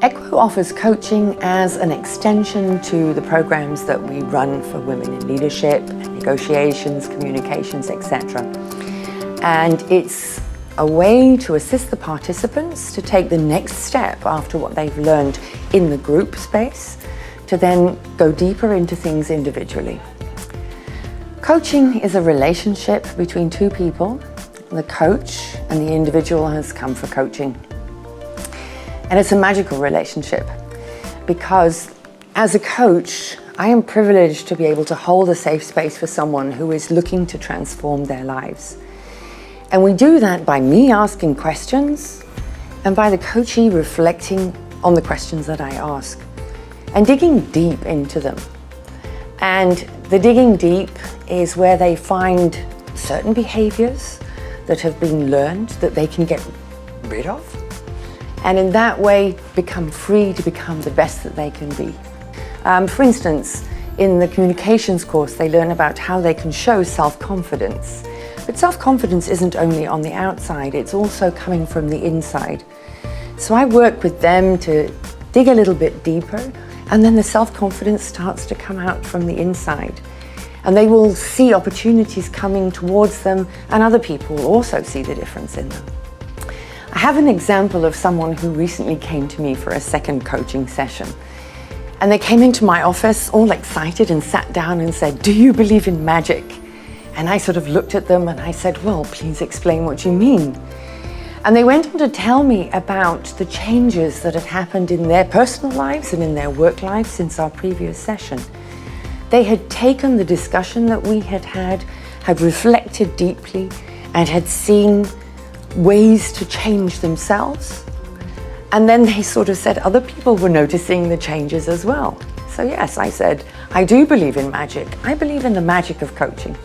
ECWO offers coaching as an extension to the programs that we run for women in leadership, negotiations, communications, etc. And it's a way to assist the participants to take the next step after what they've learned in the group space, to then go deeper into things individually. Coaching is a relationship between two people. The coach and the individual has come for coaching. And it's a magical relationship because as a coach, I am privileged to be able to hold a safe space for someone who is looking to transform their lives. And we do that by me asking questions and by the coachee reflecting on the questions that I ask and digging deep into them. And the digging deep is where they find certain behaviors that have been learned that they can get rid of, and in that way become free to become the best that they can be. For instance, in the communications course, they learn about how they can show self-confidence. But self-confidence isn't only on the outside, it's also coming from the inside. So I work with them to dig a little bit deeper, and then the self-confidence starts to come out from the inside. And they will see opportunities coming towards them, and other people will also see the difference in them. I have an example of someone who recently came to me for a second coaching session. And they came into my office all excited and sat down and said, "Do you believe in magic?" And I sort of looked at them and I said, "Well, please explain what you mean." And they went on to tell me about the changes that had happened in their personal lives and in their work lives since our previous session. They had taken the discussion that we had reflected deeply, and had seen ways to change themselves. And then they sort of said other people were noticing the changes as well. So yes, I said, I do believe in magic. I believe in the magic of coaching.